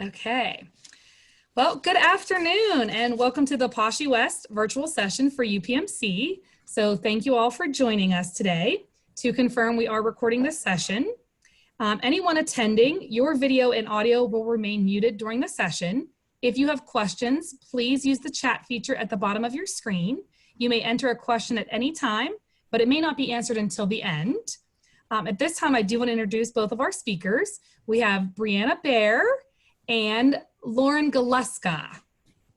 Okay. Well, good afternoon and welcome to the PASSHE West virtual session for UPMC. So thank you all for joining us today. To confirm, we are recording this session. Anyone attending, your video and audio will remain muted during the session. If you have questions, please use the chat feature at the bottom of your screen. You may enter a question at any time, but it may not be answered until the end. At this time, I do want to introduce both of our speakers. We have Brianna Baer and Lauren Galeska.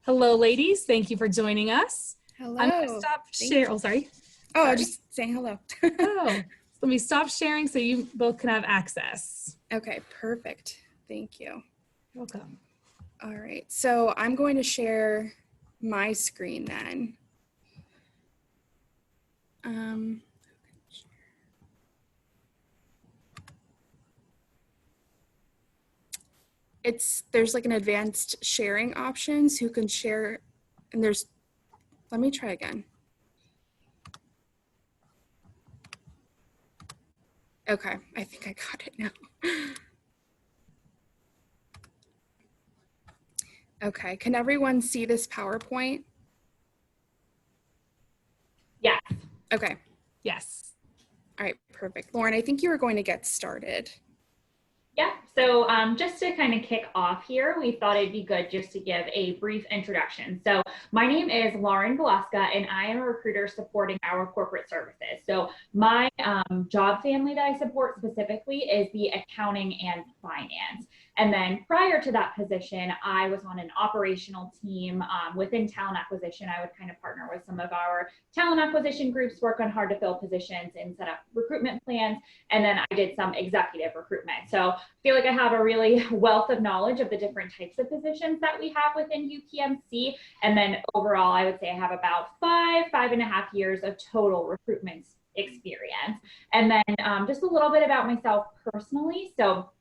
Hello, ladies. Thank you for joining us. Hello. I'm going to stop sharing. Oh, sorry. Oh, sorry. Just saying hello. Oh, so let me stop sharing so you both can have access. Okay, perfect. Thank you. Welcome. All right, so I'm going to share my screen then. There's like an advanced sharing options who can share, and let me try again. Okay, I think I got it now. Okay, can everyone see this PowerPoint? Yes. Okay. Yes. All right, perfect. Lauren, I think you were going to get started. Yeah, so just to kind of kick off here, we thought it'd be good just to give a brief introduction. So my name is Lauren Galeska, and I am a recruiter supporting our corporate services. So my job family that I support specifically is the accounting and finance. And then prior to that position, I was on an operational team within talent acquisition. I would kind of partner with some of our talent acquisition groups, work on hard to fill positions and set up recruitment plans. And then I did some executive recruitment. So I feel like I have a really wealth of knowledge of the different types of positions that we have within UPMC. And then overall, I would say I have about 5.5 years of total recruitment experience. And then just a little bit about myself personally. So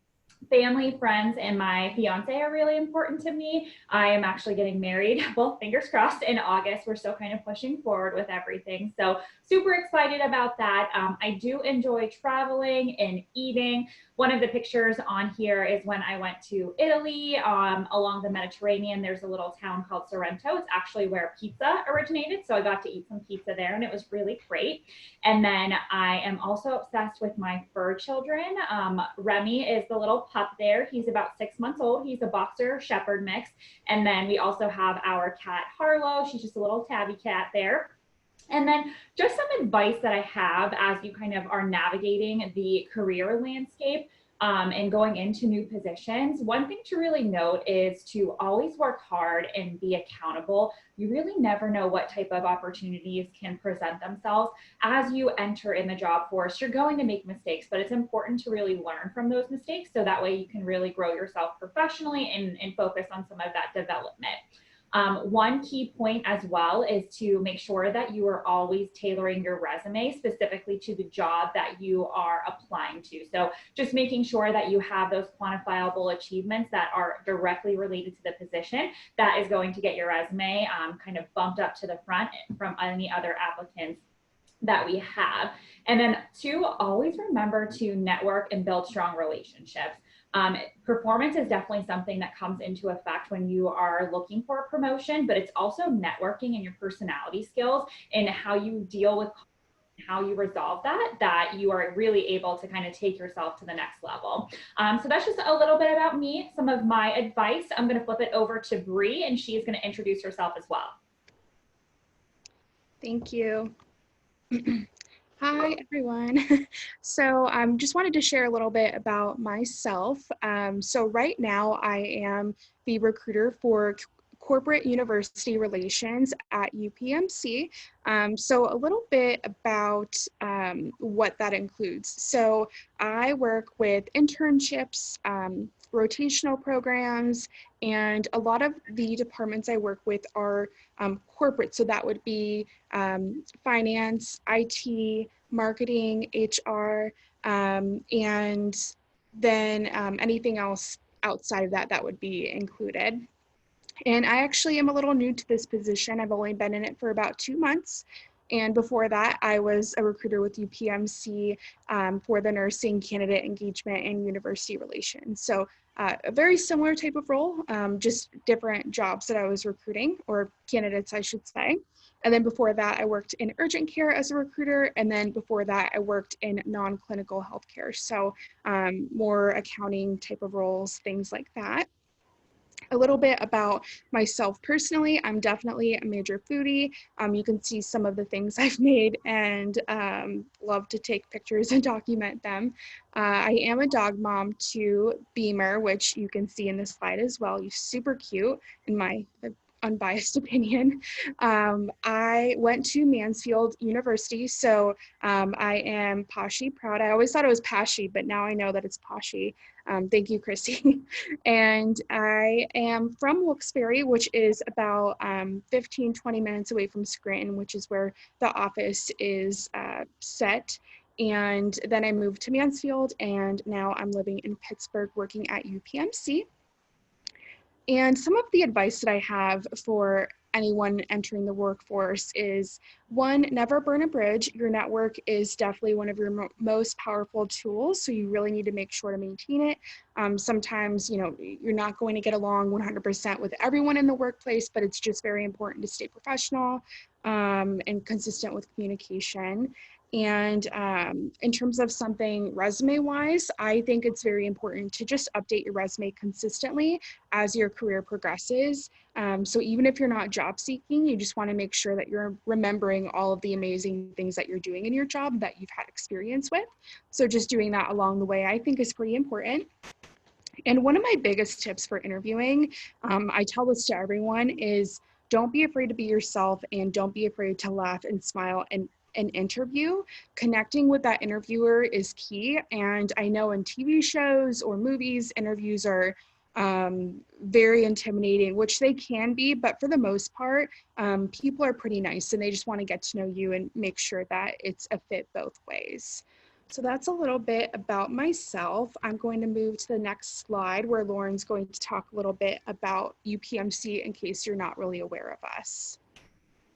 family, friends, and my fiance are really important to me. I am actually getting married, well, fingers crossed, in August. We're still kind of pushing forward with everything. So super excited about that. I do enjoy traveling and eating. One of the pictures on here is when I went to Italy along the Mediterranean. There's a little town called Sorrento. It's actually where pizza originated. So I got to eat some pizza there and it was really great. And then I am also obsessed with my fur children. Remy is the little pup there. He's about 6 months old. He's a boxer shepherd mix. And then we also have our cat Harlow. She's just a little tabby cat there. And then just some advice that I have as you kind of are navigating the career landscape and going into new positions. One thing to really note is to always work hard and be accountable. You really never know what type of opportunities can present themselves. As you enter in the job force, you're going to make mistakes, but it's important to really learn from those mistakes so that way you can really grow yourself professionally and focus on some of that development. One key point as well is to make sure that you are always tailoring your resume specifically to the job that you are applying to. So just making sure that you have those quantifiable achievements that are directly related to the position that is going to get your resume kind of bumped up to the front from any other applicants that we have. And then two, always remember to network and build strong relationships. Performance is definitely something that comes into effect when you are looking for a promotion, but it's also networking and your personality skills and how you deal with how you resolve that you are really able to kind of take yourself to the next level. So that's just a little bit about me, some of my advice. I'm going to flip it over to Bree and she's going to introduce herself as well. Thank you. Hi, everyone. So I just wanted to share a little bit about myself. So right now I am the recruiter for corporate university relations at UPMC. So a little bit about what that includes. So I work with internships, rotational programs, and a lot of the departments I work with are corporate. So that would be finance, IT, marketing, HR, and then anything else outside of that would be included. And I actually am a little new to this position. I've only been in it for about 2 months. And before that, I was a recruiter with UPMC for the nursing candidate engagement and university relations. So a very similar type of role, just different jobs that I was recruiting, or candidates, I should say. And then before that, I worked in urgent care as a recruiter. And then before that, I worked in non-clinical healthcare. So more accounting type of roles, things like that. A little bit about myself personally. I'm definitely a major foodie. You can see some of the things I've made, and love to take pictures and document them. I am a dog mom to Beamer, which you can see in this slide as well. He's super cute in my unbiased opinion. I went to Mansfield University, so I am PASSHE proud. I always thought it was PASSHE, but now I know that it's PASSHE. Thank you, Christy. And I am from Wilkes-Barre, which is about 15, 20 minutes away from Scranton, which is where the office is set. And then I moved to Mansfield, and now I'm living in Pittsburgh working at UPMC. And some of the advice that I have for anyone entering the workforce is, one, never burn a bridge. Your network is definitely one of your most powerful tools, so you really need to make sure to maintain it. Sometimes, you're not going to get along 100% with everyone in the workplace, but it's just very important to stay professional and consistent with communication. And in terms of something resume-wise, I think it's very important to just update your resume consistently as your career progresses. So even if you're not job seeking, you just want to make sure that you're remembering all of the amazing things that you're doing in your job that you've had experience with. So just doing that along the way, I think, is pretty important. And one of my biggest tips for interviewing, I tell this to everyone, is don't be afraid to be yourself, and don't be afraid to laugh and smile and an interview. Connecting with that interviewer is key. And I know in TV shows or movies, interviews are very intimidating, which they can be, but for the most part, people are pretty nice, and they just want to get to know you and make sure that it's a fit both ways. So that's a little bit about myself. I'm going to move to the next slide, where Lauren's going to talk a little bit about UPMC in case you're not really aware of us.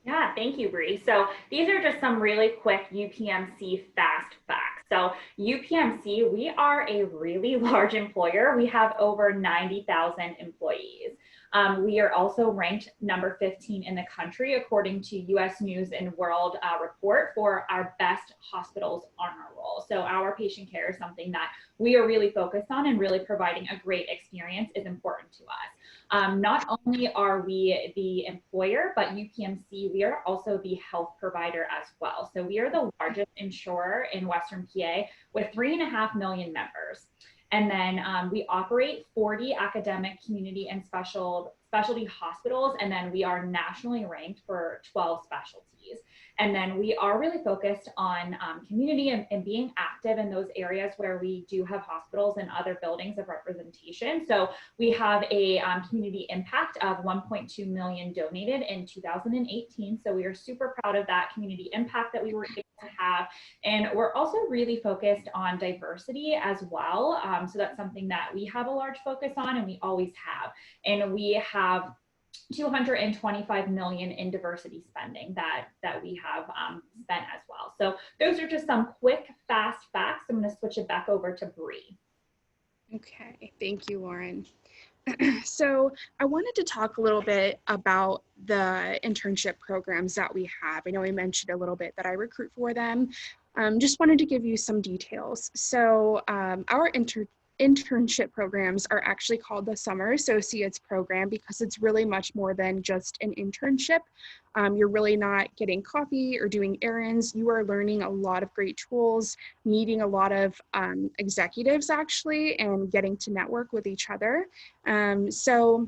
Yeah, thank you, Bree. So these are just some really quick UPMC fast facts. So UPMC, we are a really large employer. We have over 90,000 employees. We are also ranked number 15 in the country, according to US News and World Report, for our best hospitals honor roll. So our patient care is something that we are really focused on, and really providing a great experience is important to us. Not only are we the employer, but UPMC, we are also the health provider as well. So we are the largest insurer in Western PA with 3.5 million members. And then we operate 40 academic, community, and specialty hospitals. And then we are nationally ranked for 12 specialties. And then we are really focused on community and being active in those areas where we do have hospitals and other buildings of representation. So we have a community impact of 1.2 million donated in 2018. So we are super proud of that community impact that we were able to have. And we're also really focused on diversity as well. So that's something that we have a large focus on, and we always have. And we have 225 million in diversity spending that we have spent as well. So those are just some quick, fast facts. I'm going to switch it back over to Bree. Okay, thank you, Lauren. So I wanted to talk a little bit about the internship programs that we have. I know I mentioned a little bit that I recruit for them. Just wanted to give you some details. So our internship programs are actually called the Summer Associates Program, because it's really much more than just an internship. You're really not getting coffee or doing errands. You are learning a lot of great tools, meeting a lot of executives actually, and getting to network with each other. So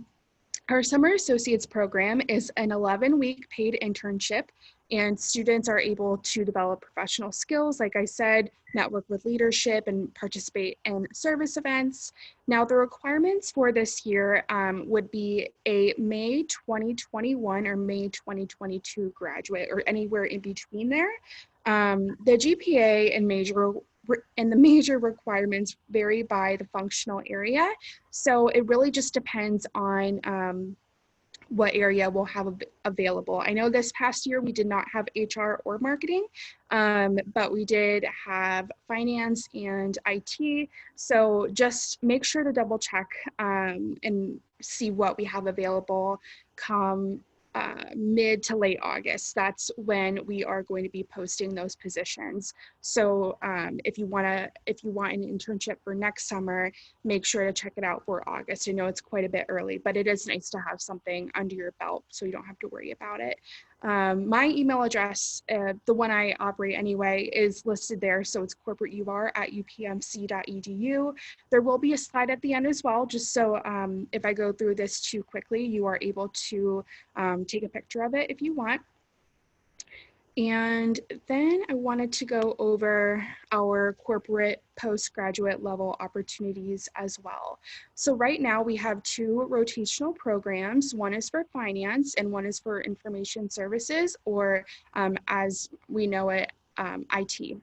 our Summer Associates Program is an 11-week paid internship, and students are able to develop professional skills, like I said, network with leadership, and participate in service events. Now, the requirements for this year would be a May 2021 or May 2022 graduate, or anywhere in between there. The GPA and the major requirements vary by the functional area. So it really just depends on what area we'll have available. I know this past year we did not have HR or marketing, but we did have finance and IT. So just make sure to double check and see what we have available come mid to late August. That's when we are going to be posting those positions. So if you want an internship for next summer, make sure to check it out for August. I know it's quite a bit early, but it is nice to have something under your belt so you don't have to worry about it. My email address, the one I operate anyway, is listed there. So it's corporateur@upmc.edu. There will be a slide at the end as well, just so if I go through this too quickly, you are able to take a picture of it if you want. And then I wanted to go over our corporate postgraduate level opportunities as well. So right now we have 2 rotational programs. One is for finance and one is for information services, or as we know it, IT.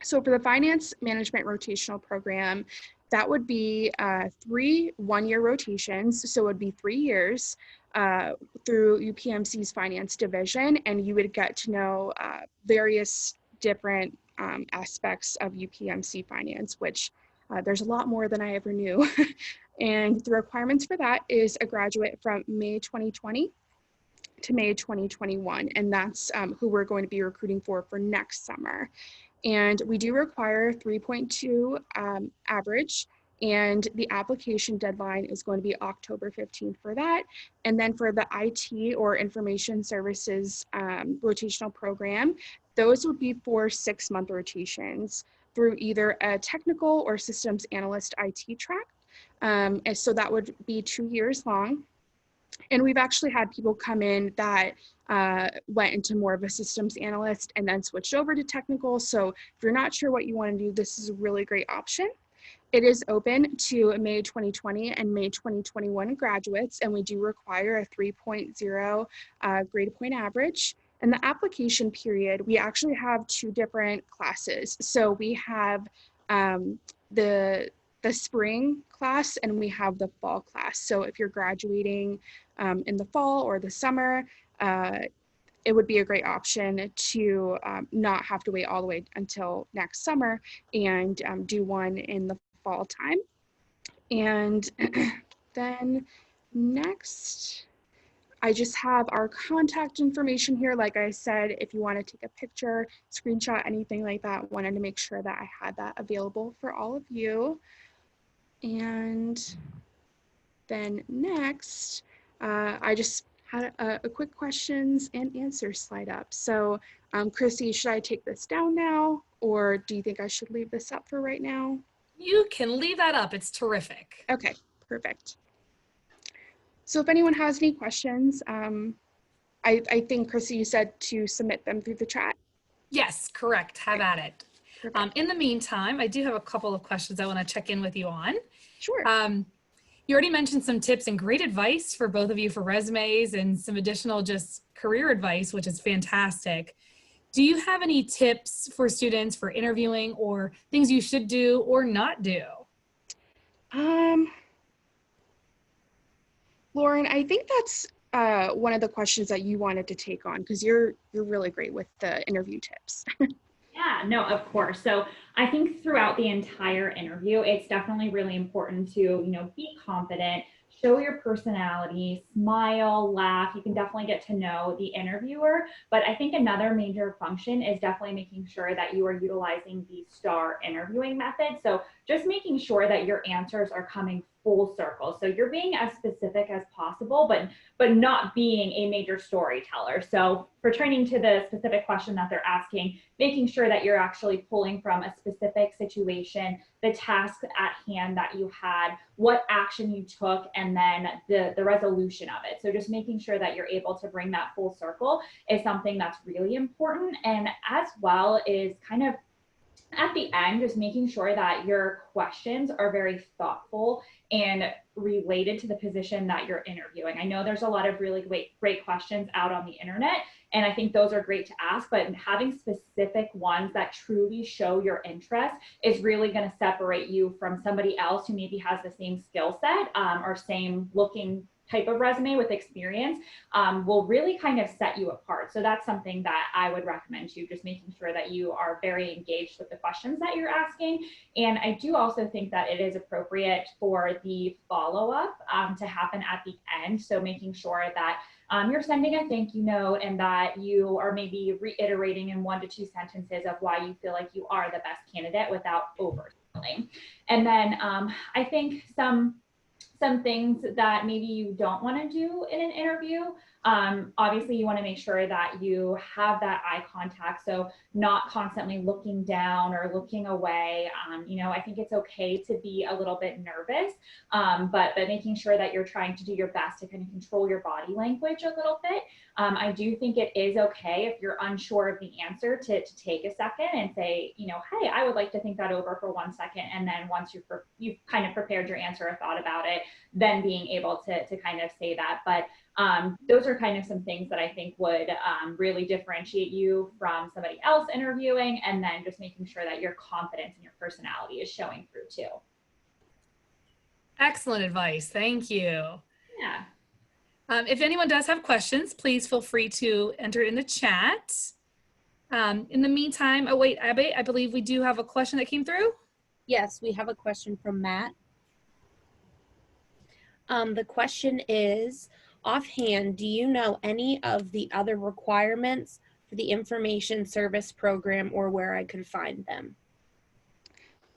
So for the finance management rotational program, that would be 3 one-year rotations. So it would be 3 years through UPMC's finance division, and you would get to know various different aspects of UPMC finance, which there's a lot more than I ever knew. And the requirements for that is a graduate from May 2020 to May 2021, and that's who we're going to be recruiting for next summer. And we do require 3.2 average, and the application deadline is going to be October 15th for that. And then for the IT or information services rotational program, those would be for 6-month rotations through either a technical or systems analyst IT track. And so that would be 2 years long. And we've actually had people come in that went into more of a systems analyst and then switched over to technical. So if you're not sure what you want to do, this is a really great option. It is open to May 2020 and May 2021 graduates, and we do require a 3.0 grade point average. And the application period, we actually have 2 different classes. So we have the spring class and we have the fall class. So if you're graduating in the fall or the summer, it would be a great option to not have to wait all the way until next summer and do one in the fall time. And then next, I just have our contact information here. Like I said, if you want to take a picture, screenshot, anything like that, wanted to make sure that I had that available for all of you. And then next, I just had a quick questions and answers slide up. So Chrissy, should I take this down now, or do you think I should leave this up for right now? You can leave that up. It's terrific. Okay, perfect. So if anyone has any questions, I think Chrissy, you said to submit them through the chat. Yes, correct. Have at it. Perfect. In the meantime, I do have a couple of questions I want to check in with you on. Sure. You already mentioned some tips and great advice for both of you for resumes and some additional just career advice, which is fantastic. Do you have any tips for students for interviewing or things you should do or not do? Lauren, I think that's one of the questions that you wanted to take on, because you're really great with the interview tips. Yeah, no, of course. So I think throughout the entire interview, it's definitely really important to, be confident, show your personality, smile, laugh. You can definitely get to know the interviewer. But I think another major function is definitely making sure that you are utilizing the STAR interviewing method. So just making sure that your answers are coming full circle. So you're being as specific as possible, but not being a major storyteller. So pertaining to the specific question that they're asking, making sure that you're actually pulling from a specific situation, the task at hand that you had, what action you took, and then the resolution of it. So just making sure that you're able to bring that full circle is something that's really important. And as well is kind of at the end, just making sure that your questions are very thoughtful and related to the position that you're interviewing. I know there's a lot of really great questions out on the internet, and I think those are great to ask, but having specific ones that truly show your interest is really going to separate you from somebody else who maybe has the same skill set or same looking type of resume with experience will really kind of set you apart. So that's something that I would recommend to you, just making sure that you are very engaged with the questions that you're asking. And I do also think that it is appropriate for the follow-up to happen at the end. So making sure that you're sending a thank you note and that you are maybe reiterating in 1 to 2 sentences of why you feel like you are the best candidate without overselling. And then I think some things that maybe you don't want to do in an interview. Obviously, you want to make sure that you have that eye contact. So not constantly looking down or looking away. You know, I think it's okay to be a little bit nervous, but making sure that you're trying to do your best to kind of control your body language a little bit. I do think it is okay if you're unsure of the answer to take a second and say, you know, hey, I would like to think that over for 1 second. And then once you've kind of prepared your answer or thought about it, then being able to kind of say that. But those are kind of some things that I think would really differentiate you from somebody else interviewing, and then just making sure that your confidence and your personality is showing through too. Excellent advice. Thank you. Yeah. If anyone does have questions, please feel free to enter in the chat. In the meantime, oh wait, Abby, I believe we do have a question that came through. Yes, we have a question from Matt. The question is, offhand, do you know any of the other requirements for the information service program or where I could find them?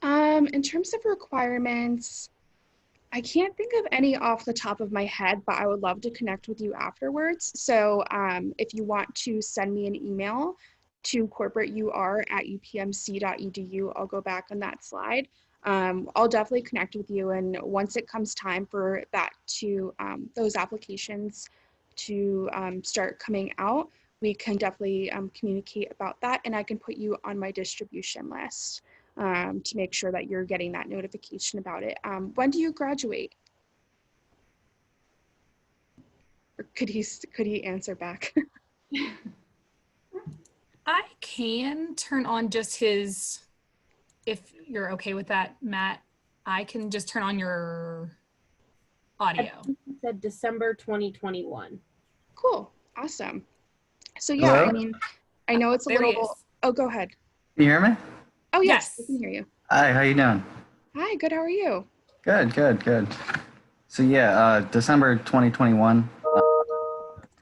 In terms of requirements, I can't think of any off the top of my head, but I would love to connect with you afterwards. So if you want to send me an email to corporateur@upmc.edu, I'll go back on that slide. I'll definitely connect with you, and once it comes time for that to those applications to start coming out, we can definitely communicate about that, and I can put you on my distribution list to make sure that you're getting that notification about it. When do you graduate? Or could he answer back? I can turn on just his, if you're okay with that, Matt, I can just turn on your audio. It said December 2021. Cool, awesome. So yeah, Hello? I mean, I know it's a There he little, is. oh, go ahead. Can you hear me? Oh yes, Yes. I can hear you. Hi, how you doing? Hi, good, how are you? Good, good, good. So yeah, December 2021.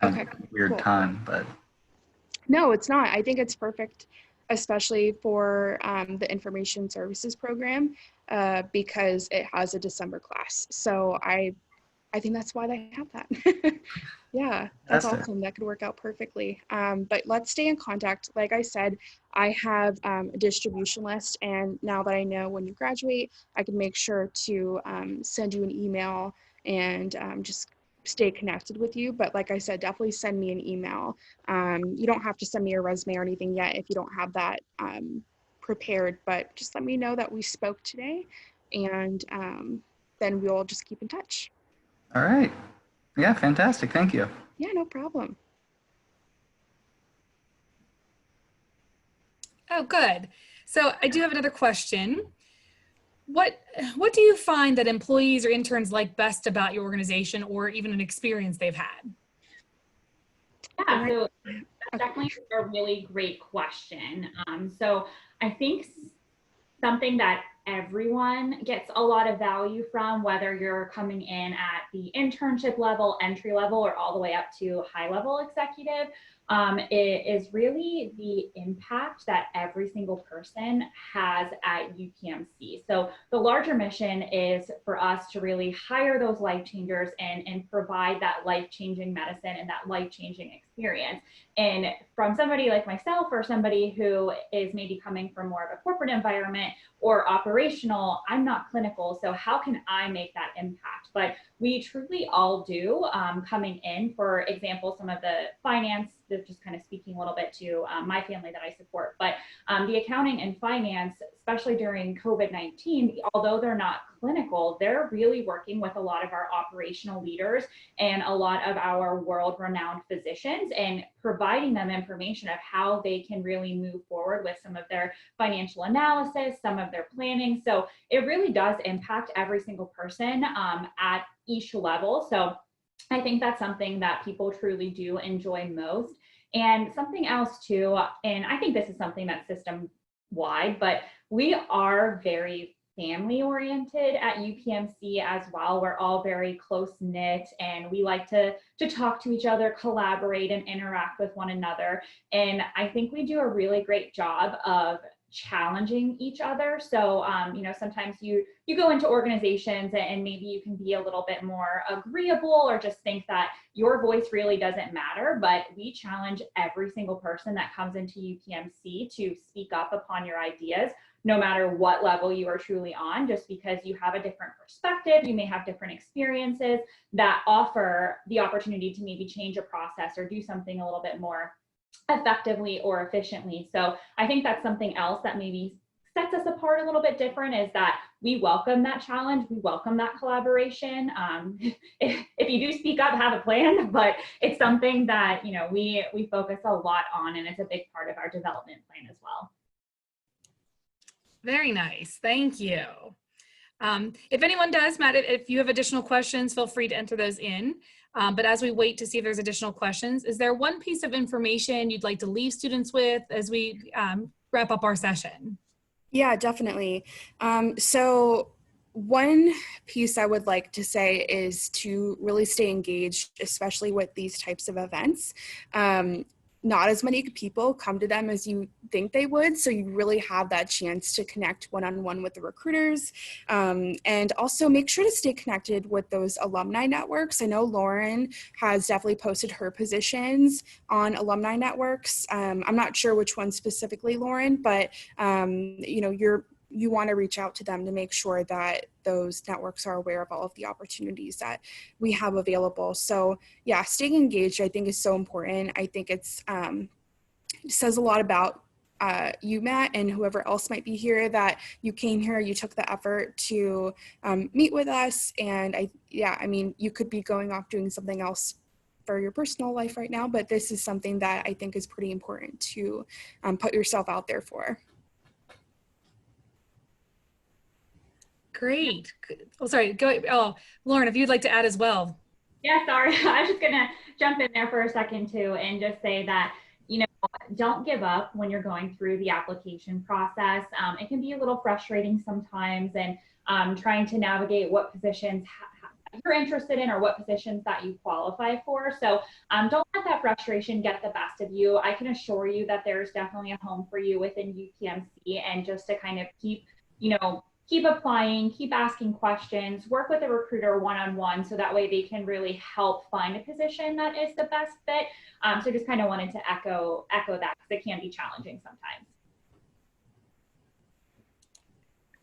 Kind Okay, of weird cool. time, but No, it's not. I think it's perfect, especially for the information services program because it has a December class. So I think that's why they have that. Yeah, that's Fantastic. awesome. That could work out perfectly. But let's stay in contact. Like I said, I have a distribution list, and now that I know when you graduate, I can make sure to send you an email and just stay connected with you. But like I said, definitely send me an email. You don't have to send me a resume or anything yet if you don't have that prepared, but just let me know that we spoke today, and then we'll just keep in touch. all right. Yeah, fantastic. Thank you. Yeah, no problem. Oh, good. So I do have another question. What do you find that employees or interns like best about your organization, or even an experience they've had? Yeah, so that's definitely a really great question. So I think something that everyone gets a lot of value from, whether you're coming in at the internship level, entry level, or all the way up to high level executive, it is really the impact that every single person has at UPMC. So the larger mission is for us to really hire those life changers and provide that life-changing medicine and that life-changing experience. And from somebody like myself, or somebody who is maybe coming from more of a corporate environment or operational, I'm not clinical, so how can I make that impact? But we truly all do. Coming in, for example, some of the finance, just kind of speaking a little bit to my family that I support, but the accounting and finance, especially during COVID-19, although they're not clinical, they're really working with a lot of our operational leaders and a lot of our world-renowned physicians, and providing them information of how they can really move forward with some of their financial analysis, some of their planning. So it really does impact every single person at each level. So I think that's something that people truly do enjoy most. And something else too, and I think this is something that's system wide, but we are very family oriented at UPMC as well. We're all very close knit and we like to talk to each other, collaborate and interact with one another. And I think we do a really great job of challenging each other. So, you know, sometimes you go into organizations and maybe you can be a little bit more agreeable or just think that your voice really doesn't matter, but we challenge every single person that comes into UPMC to speak up upon your ideas, no matter what level you are truly on, just because you have a different perspective, you may have different experiences that offer the opportunity to maybe change a process or do something a little bit more effectively or efficiently. So I think that's something else that maybe sets us apart a little bit different, is that we welcome that challenge, we welcome that collaboration. If you do speak up, have a plan, but it's something that, you know, we focus a lot on, and it's a big part of our development plan as well. Very nice, thank you. If anyone does, Matt, if you have additional questions, feel free to enter those in. But as we wait to see if there's additional questions, is there one piece of information you'd like to leave students with as we wrap up our session? Yeah, definitely. So one piece I would like to say is to really stay engaged, especially with these types of events. Not as many people come to them as you think they would, so you really have that chance to connect one-on-one with the recruiters, and also make sure to stay connected with those alumni networks. I know Lauren has definitely posted her positions on alumni networks. I'm not sure which one specifically, Lauren, but you know, you want to reach out to them to make sure that those networks are aware of all of the opportunities that we have available. So yeah, staying engaged, I think, is so important. I think it says a lot about you, Matt, and whoever else might be here, that you came here, you took the effort to meet with us. And I mean, you could be going off doing something else for your personal life right now, but this is something that I think is pretty important to put yourself out there for. Great. Oh, sorry. Go. Oh, Lauren, if you'd like to add as well. Yeah, sorry. I was just going to jump in there for a second too and just say that, you know, don't give up when you're going through the application process. It can be a little frustrating sometimes, and trying to navigate what positions you're interested in or what positions that you qualify for. So don't let that frustration get the best of you. I can assure you that there's definitely a home for you within UPMC, and just to kind of keep applying, keep asking questions, work with a recruiter one-on-one, so that way they can really help find a position that is the best fit. So just kind of wanted to echo that, because it can be challenging sometimes.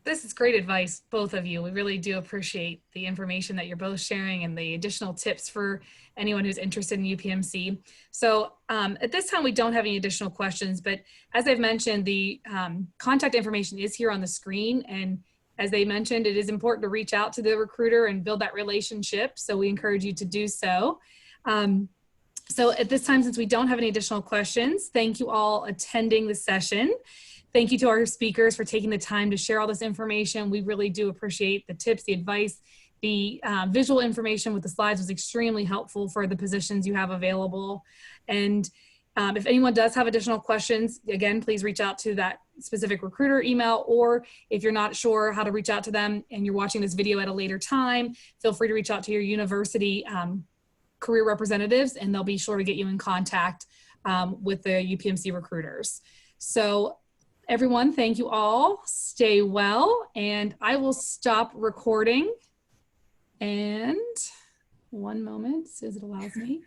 This is great advice, both of you. We really do appreciate the information that you're both sharing and the additional tips for anyone who's interested in UPMC. So at this time, we don't have any additional questions, but as I've mentioned, the contact information is here on the screen. And as they mentioned, it is important to reach out to the recruiter and build that relationship. So we encourage you to do so. So at this time, since we don't have any additional questions, thank you all attending the session. Thank you to our speakers for taking the time to share all this information. We really do appreciate the tips, the advice, the visual information with the slides was extremely helpful for the positions you have available. And if anyone does have additional questions, again, please reach out to that specific recruiter email, or if you're not sure how to reach out to them and you're watching this video at a later time, feel free to reach out to your university career representatives, and they'll be sure to get you in contact with the UPMC recruiters. So everyone, thank you all. Stay well, and I will stop recording. And one moment, as it allows me.